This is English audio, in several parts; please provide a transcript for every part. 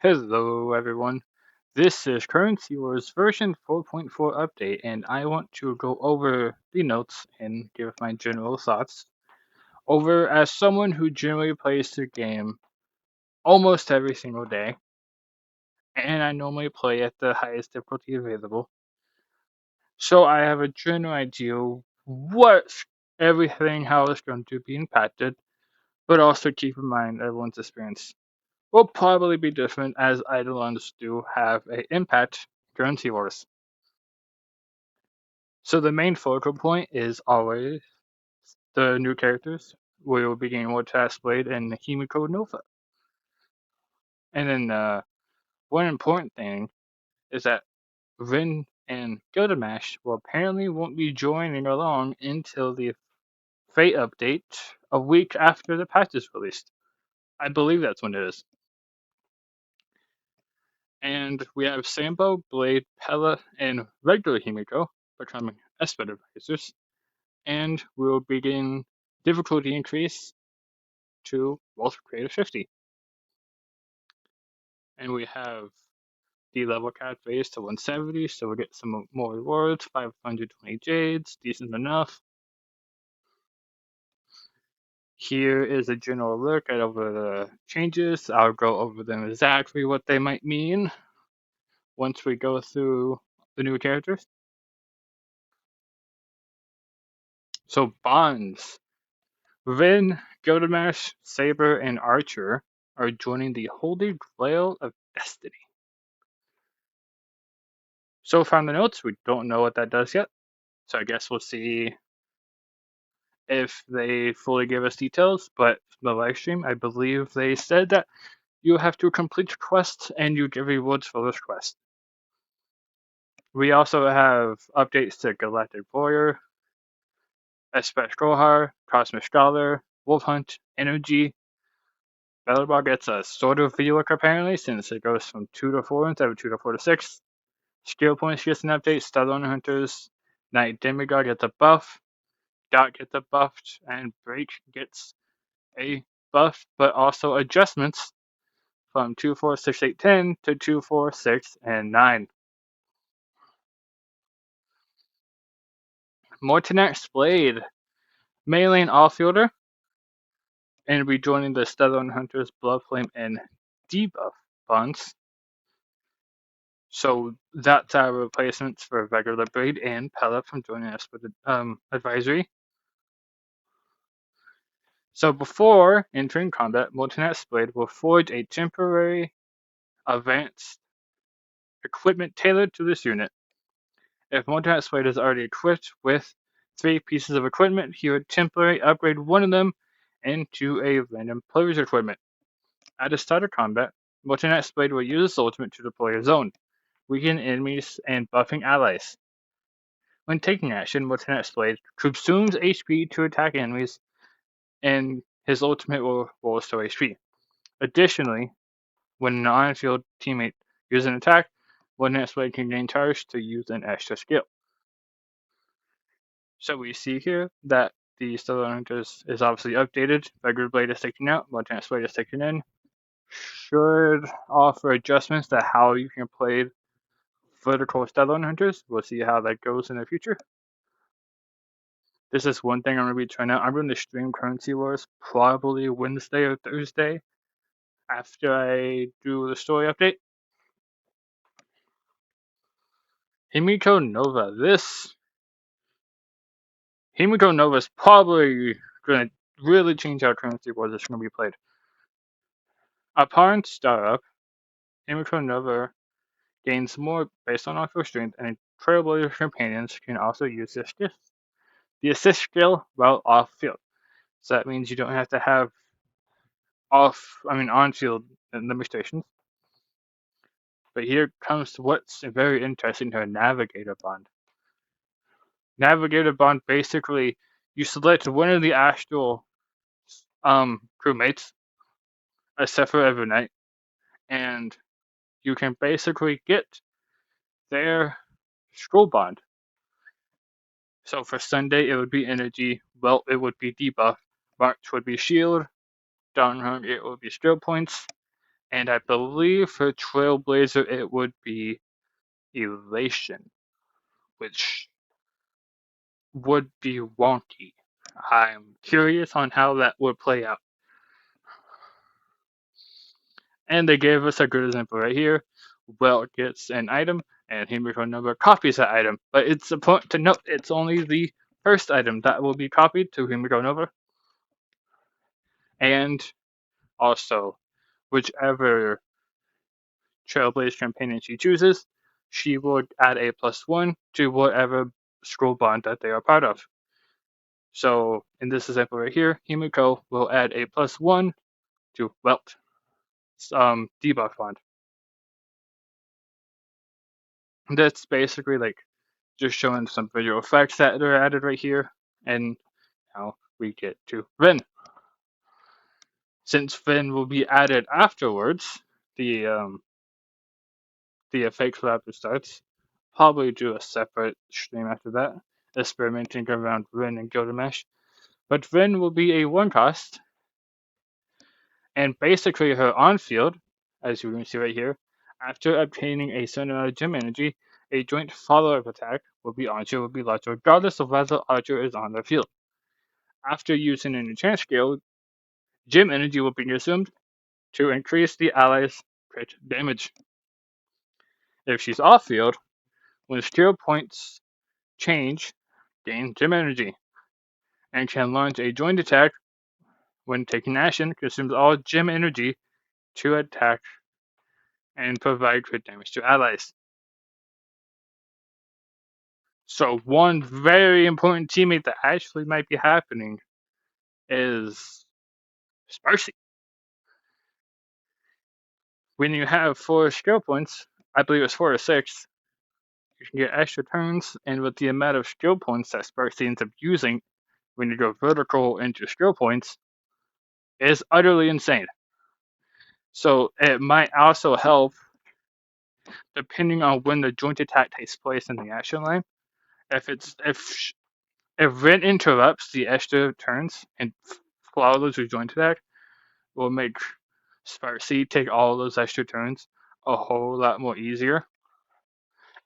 Hello everyone, this is Currency Wars version 4.4 update and I want to go over the notes and give my general thoughts over as someone who generally plays the game almost every single day and I normally play at the highest difficulty available. So I have a general idea what everything how it's going to be impacted, but also keep in mind everyone's experience will probably be different as Eidolons do have an impact currency wars. So the main focal point is always the new characters. We will be getting more Task Blade and Himiko Nova. And then one important thing is that Rin and Gilgamesh will apparently won't be joining along until the Fate update a week after the patch is released. I believe that's when it is. And we have Sambo, Blade, Pella, and regular Himiko becoming expert advisors. And we will begin difficulty increase to Wealth Creator 50. And we have the level cap raised to 170, so we'll get some more rewards, 520 jades, decent enough. Here is a general look at over the changes. I'll go over them exactly what they might mean once we go through the new characters. So bonds. Rin, Gilgamesh, Saber, and Archer are joining the Holy Grail of Destiny. So from the notes, we don't know what that does yet. So I guess we'll see if they fully give us details. But the live stream, I believe they said that you have to complete quests and you get rewards for those quests. We also have updates to Galactic Warrior, Espesh Gohar, Cosmic Scholar, Wolf Hunt, Energy. Battleball gets a sort of V-Look apparently, since it goes from 2 to 4 instead of 2 to 4 to 6. Skill points gets an update, Stellar Hunters, Night Demigod gets a buff, Dot gets a buffed, and Break gets a buff, but also adjustments from 2, 4, 6, 8, 10 to 2, 4, 6, and 9. Mortinax Blade, melee and off-fielder, and rejoining the Stellar Hunters, Bloodflame, and debuff bonds. So that's our replacements for regular Blade and Pella from joining us with the advisory. So before entering combat, Mortinax Blade will forge a temporary advanced equipment tailored to this unit. If Mortinax Blade is already equipped with 3 pieces of equipment, he would temporarily upgrade one of them into a random player's equipment. At the start of combat, Mortinax Blade will use his ultimate to deploy his own, weakening enemies and buffing allies. When taking action, Mortinax Blade consumes HP to attack enemies, and his ultimate will restore HP. Additionally, when an on-field teammate uses an attack, Mortinax Blade can gain charge to use an extra skill. So we see here that the Stellar Hunters is obviously updated. Regular Blade is taken out, Mortinax Blade is taken in. Should offer adjustments to how you can play vertical Stellar Hunters. We'll see how that goes in the future. This is one thing I'm going to be trying out. I'm going to stream Currency Wars probably Wednesday or Thursday after I do the story update. Himiko Nova. Himiko Nova is probably going to really change how Currency Wars is going to be played. Upon startup, Himiko Nova gains more based on off strength, and Trailblazer companions can also use this gift. The assist skill while off field. So that means you don't have to have on field limitations. But here comes what's very interesting to a Navigator Bond. Navigator Bond basically, you select one of the actual crewmates, except for Evernight, and you can basically get their scroll bond. So for Sunday, it would be energy, Welt, it would be debuff, March would be shield, Dawnhung, it would be skill points, And I believe for Trailblazer it would be Elation, which would be wonky. I'm curious on how that would play out. And they gave us a good example right here. Welt gets an item, and Himiko number copies that item. But it's important to note it's only the first item that will be copied to Himiko Nova. And also, whichever Trailblaze companion she chooses, she will add a +1 to whatever scroll bond that they are part of. So in this example right here, Himiko will add a +1 to Welt debuff bond. That's basically like just showing some visual effects that are added right here, and now we get to Rin. Since Rin will be added afterwards, the the effects after starts. Probably do a separate stream after that, experimenting around Rin and Gilgamesh. But Rin will be a one cost, and basically her on field, as you can see right here, after obtaining a certain amount of gem energy, a joint follow-up attack will be Archer will be launched regardless of whether Archer is on the field. After using an enchant skill, gem energy will be consumed to increase the ally's crit damage. If she's off field, when skill points change, gain gem energy, and can launch a joint attack when taking action, consumes all gem energy to attack and provide crit damage to allies. So one very important teammate that actually might be happening is Sparcy. When you have 4 skill points, I believe it's 4 or 6, you can get extra turns, and with the amount of skill points that Sparcy ends up using when you go vertical into skill points, is utterly insane. So it might also help, depending on when the joint attack takes place in the action line. If Rin interrupts the extra turns and follows your joint attack, will make Sparcy take all those extra turns a whole lot more easier.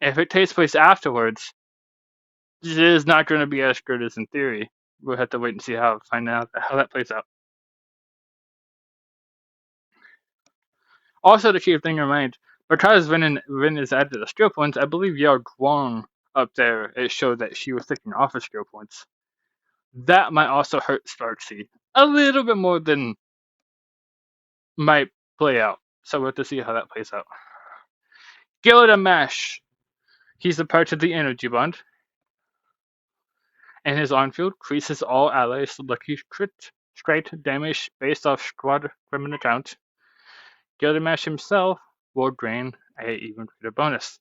If it takes place afterwards, it is not going to be as good as in theory. We'll have to wait and see find out how that plays out. Also, to keep thing in mind, because Rin is added to skill points, I believe Yao Guang up there it showed that she was taking off of skill points. That might also hurt Sparksy a little bit more than might play out. So we'll have to see how that plays out. Gilgamesh. He's a part of the energy bond, and his on-field increases all allies' lucky crit straight damage based off squad criminal count. Gilgamesh himself will gain a even greater bonus.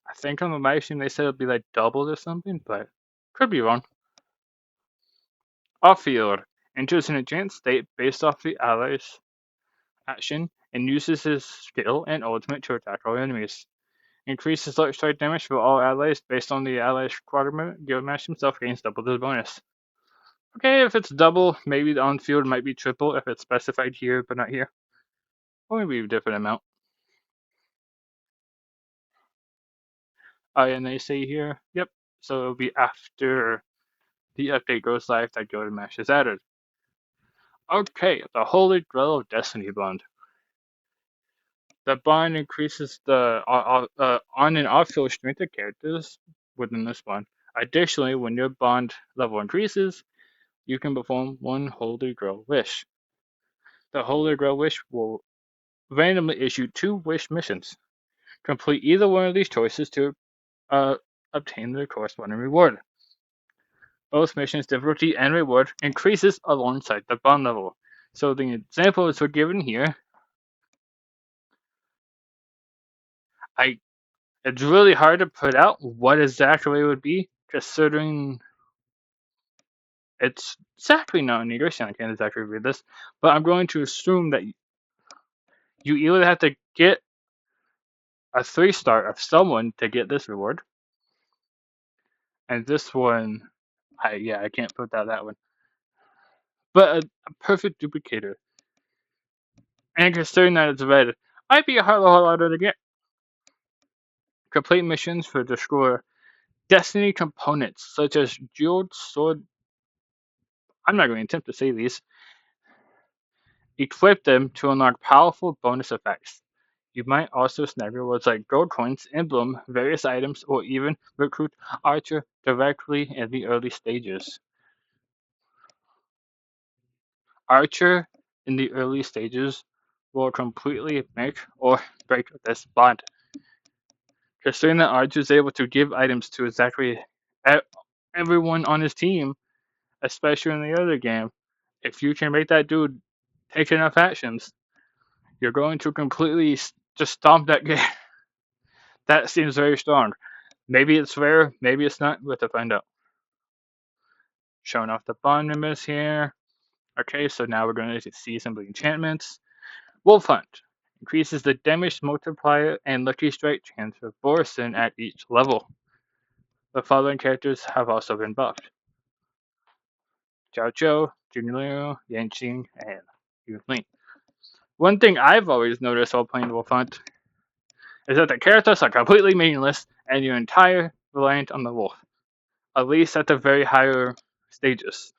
I think on the live stream they said it'd be like doubled or something, but could be wrong. Off-field enters an advanced state based off the ally's action and uses his skill and ultimate to attack all enemies. Increases light strike damage for all allies based on the ally's quadrant. Gilgamesh himself gains double this bonus. Okay, if it's double, maybe the on-field might be triple if it's specified here but not here. Or maybe a different amount. And they say here, yep, so it'll be after the update goes live that Gilgamesh is added. Okay, the Holy Grail of Destiny bond. The bond increases the on and off field strength of characters within this bond. Additionally, when your bond level increases, you can perform one Holy Grail wish. The Holy Grail wish will randomly issue 2 wish missions. Complete either one of these choices to obtain the corresponding reward. Both missions' difficulty and reward increases alongside the bond level. So the examples we're given here, it's really hard to put out what exactly it would be, considering it's exactly not in English, and I can't exactly read this, but I'm going to assume that you either have to get a 3-star of someone to get this reward, and this one, I can't put that one, but a perfect duplicator. And considering that it's red, might be a whole harder to get. Complete missions for the score Destiny components, such as Jeweled Sword. I'm not going to attempt to say these. Equip them to unlock powerful bonus effects. You might also snag rewards like gold coins, emblem, various items, or even recruit Archer directly in the early stages. Archer in the early stages will completely make or break this bond. Considering that Archer is able to give items to exactly everyone on his team, especially in the other game, if you can make that dude take enough actions, you're going to completely just stomp that game. That seems very strong. Maybe it's rare, maybe it's not. We'll have to find out. Showing off the bond members here. Okay, so now we're going to see some of the enchantments. Wolf Hunt increases the damage multiplier and lucky strike chance of Borson at each level. The following characters have also been buffed: Zhao Zhou, Jun Liu, Yan Qing, and Yu Lin. One thing I've always noticed while playing Wolf Hunt is that the characters are completely meaningless and you're entirely reliant on the wolf, at least at the very higher stages.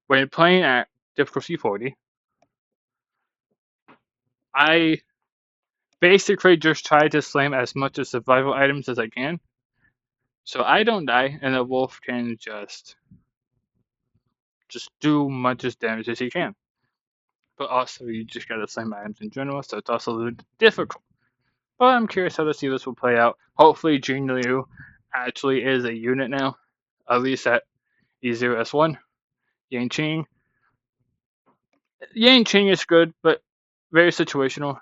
When playing at difficulty 40, I basically just try to slam as much of survival items as I can, so I don't die and the wolf can just do much as damage as he can. But also, you just gotta slam items in general, so it's also a little difficult. But I'm curious how to see this will play out. Hopefully, Jing Liu actually is a unit now, at least at E0S1. Yang Qing. Yang Qing is good, but very situational.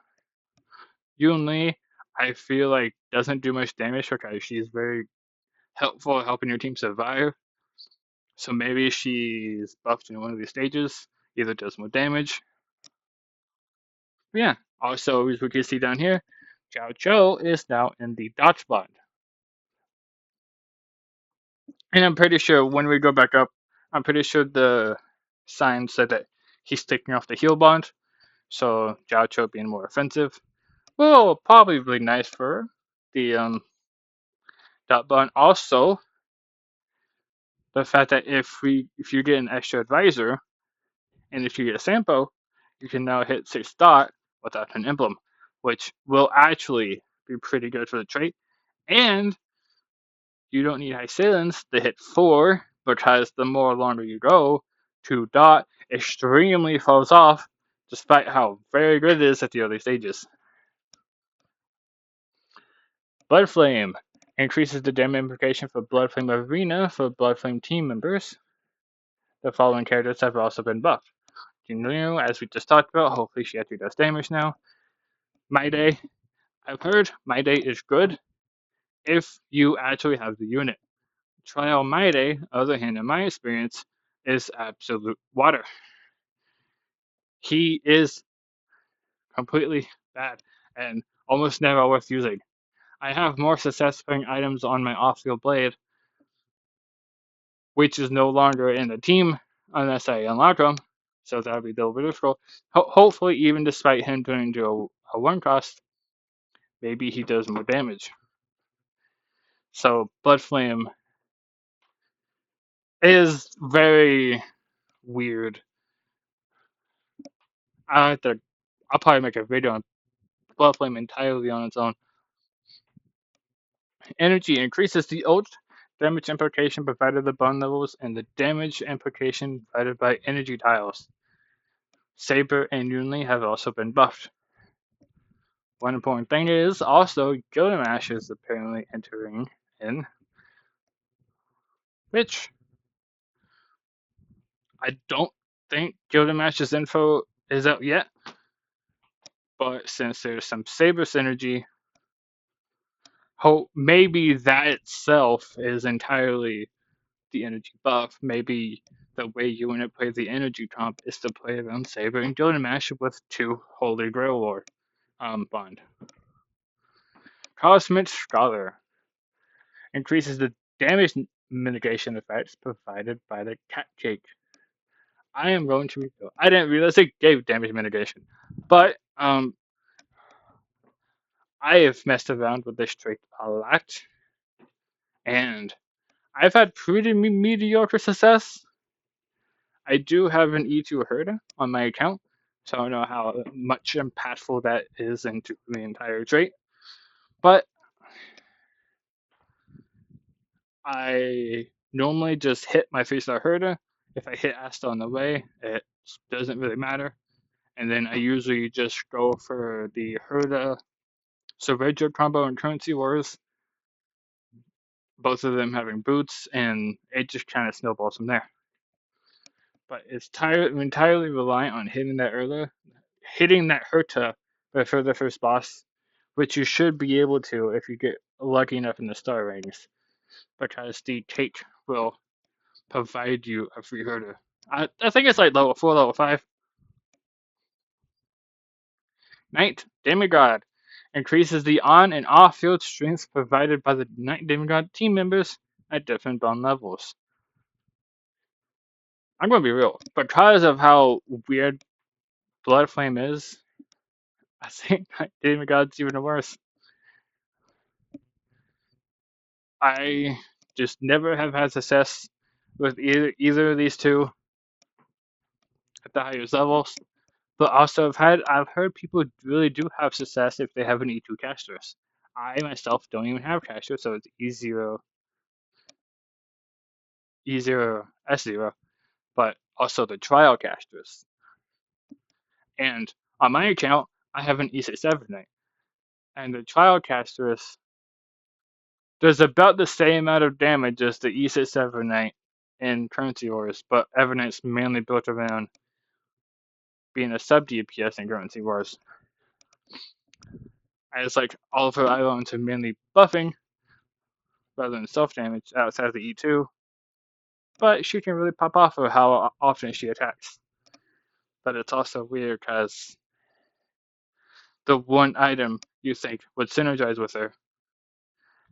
Yun Li, I feel like doesn't do much damage because she's very helpful at helping your team survive. So maybe she's buffed in one of these stages, either does more damage. But yeah, also as we can see down here, Zhao Zhou is now in the dodge bond. And I'm pretty sure when we go back up, I'm pretty sure the sign said that he's taking off the heal bond. So Zhao Zhou being more offensive. Well, probably nice for the dot bond. Also, the fact that if you get an extra advisor and if you get a sample, you can now hit 6 dot without an emblem, which will actually be pretty good for the trait. And you don't need Hycilins to hit 4 because the more longer you go, 2 dot extremely falls off despite how very good it is at the early stages. Blood Flame increases the damage implication for Blood Flame Arena for Blood Flame team members. The following characters have also been buffed. Jin Liu, as we just talked about, hopefully she actually does damage now. My Day, I've heard My Day is good if you actually have the unit. Trial My Day, other hand, in my experience, is absolute water. He is completely bad and almost never worth using. I have more success putting items on my off-field blade, which is no longer in the team unless I unlock them. So that would be a little bit difficult. Hopefully, even despite him turning into a one cost, maybe he does more damage. So Blood Flame is very weird. I'll probably make a video on Blood Flame entirely on its own. Energy increases the ult damage implication provided by bond levels and the damage implication provided by energy tiles. Saber and Yunli have also been buffed. One important thing is also Gilgamesh is apparently entering in, which I don't think Gilgamesh's info is out yet, but since there's some Saber synergy, maybe that itself is entirely the energy buff. Maybe the way you want to play the energy comp is to play around Saber and Gilgamesh with 2 Holy Grail War bond. Cosmic Scholar increases the damage mitigation effects provided by the cat cake. I am going to reveal. I didn't realize it gave damage mitigation, but I have messed around with this trait a lot, and I've had pretty mediocre success. I do have an E2 Herda on my account, so I don't know how much impactful that is into the entire trait. But I normally just hit my 3-star Herda. If I hit Asta on the way, it doesn't really matter. And then I usually just go for the Herda Surveyor combo and Currency Wars, both of them having boots, and it just kind of snowballs from there. But it's entirely reliant on hitting that earlier, hitting that Herta before the first boss, which you should be able to if you get lucky enough in the star rings, because the cake will provide you a free Herta. I think it's like level 4, level 5. Knight Demigod increases the on and off field strength provided by the Knight Demigod team members at different bond levels. I'm going to be real. Because of how weird Blood Flame is, I think Knight Demigod's even worse. I just never have had success with either of these two at the highest levels. But also I've heard people really do have success if they have an E2 casters. I myself don't even have casters, so it's easier S0, but also the trial casters. And on my account, I have an E6 Evernight, and the trial casters does about the same amount of damage as the E6 Evernight in Currency Wars, but Evernight's mainly built around being a sub DPS in Currency Wars. As like all of her icons are mainly buffing rather than self damage outside of the E2, but she can really pop off of how often she attacks. But it's also weird because the one item you think would synergize with her,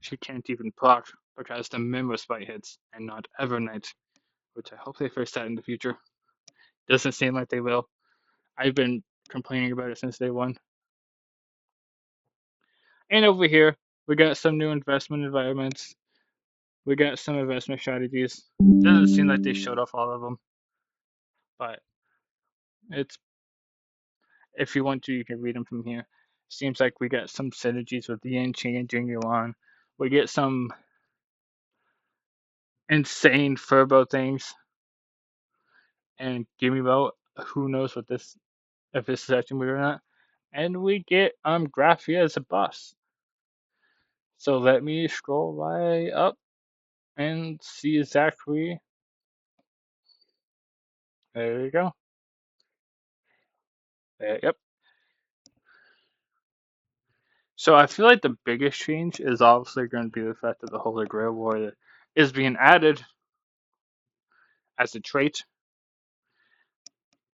she can't even proc because the Mimra spite hits and not Evernight, which I hope they fix that in the future. Doesn't seem like they will. I've been complaining about it since day one. And over here, we got some new investment environments. We got some investment strategies. Doesn't seem like they showed off all of them, but it's if you want to, you can read them from here. Seems like we got some synergies with Yin, Qing, and Jing Yuan. We get some insane Furbo things, and Gimme Mo. Who knows what this if this is actually movie or not? And we get Graphia as a boss. So let me scroll right up and see exactly. There you go. Yep. So I feel like the biggest change is obviously going to be the fact that the Holy Grail Warrior is being added as a trait,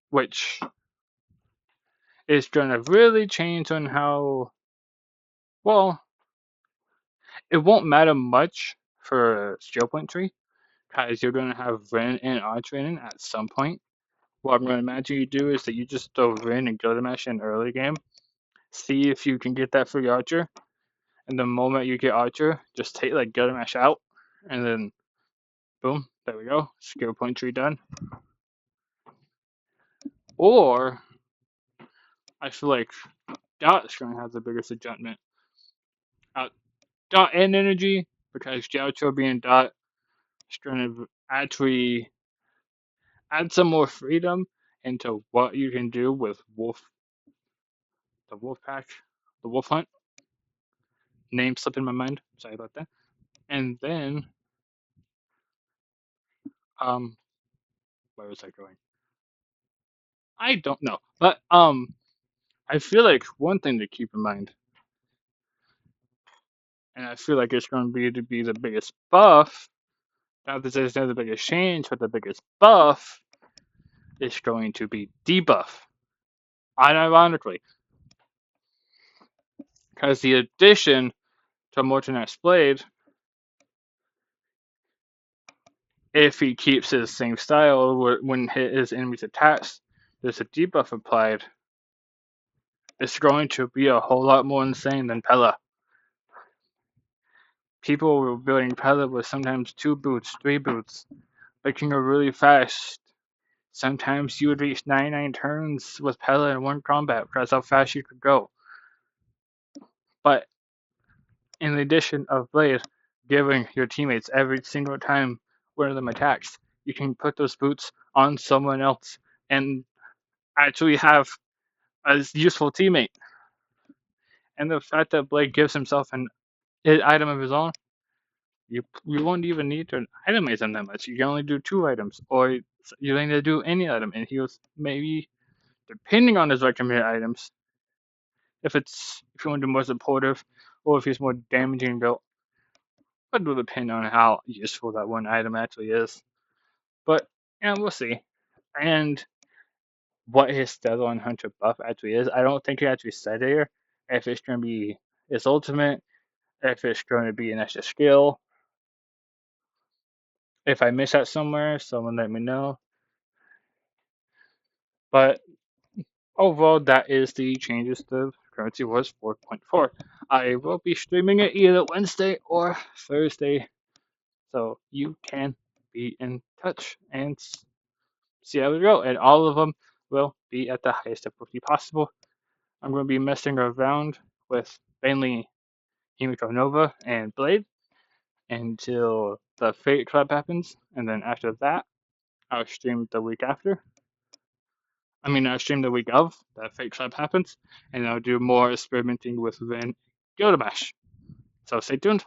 which is going to really change on how well. It won't matter much for skill point tree because you're going to have Ren and Archer in at some point. What I'm going to imagine you do is that you just throw Ren and Gilgamesh in early game, see if you can get that free Archer, and the moment you get Archer, just take like Gilgamesh out, and then boom, there we go, skill point tree done. Or I feel like Dot's going to have the biggest adjustment. Dot and energy because Jiaocho being Dot is going to actually add some more freedom into what you can do with the wolf pack, the wolf hunt. Name slipped in my mind. Sorry about that. And then, um, where was I going? I don't know, but I feel like one thing to keep in mind, and I feel like it's going to be the biggest buff. Not that there's no the biggest change, but the biggest buff is going to be debuff. Unironically, because the addition to Morton's Blade if he keeps his same style when his enemies attacks, there's a debuff applied. It's going to be a whole lot more insane than Pella. People were building Pella with sometimes 2 boots, 3 boots, making it really fast. Sometimes you would reach 99 turns with Pella in one combat. That's how fast you could go. But in the addition of Blade giving your teammates every single time one of them attacks, you can put those boots on someone else and actually have a useful teammate. And the fact that Blade gives himself an item of his own, you won't even need to itemize them that much. You can only do 2 items, or you don't need to do any item. And he was maybe, depending on his recommended items, if you want to do more supportive, or if he's more damaging built, it will depend on how useful that one item actually is. But yeah, we'll see. And what his Stellar and Hunter buff actually is, I don't think he actually said here. If it's going to be his ultimate, if it's going to be an extra skill. If I miss that somewhere, someone let me know. But overall, that is the changes to Currency Wars 4.4. I will be streaming it either Wednesday or Thursday, so you can be in touch and see how we go. And all of them will be at the highest difficulty possible. I'm going to be messing around with mainly Himiko Nova and Blade until the Fate Club happens, and then after that, I'll stream the week after. I'll stream the week of that Fate Club happens, and I'll do more experimenting with Van Gilgamesh. So stay tuned.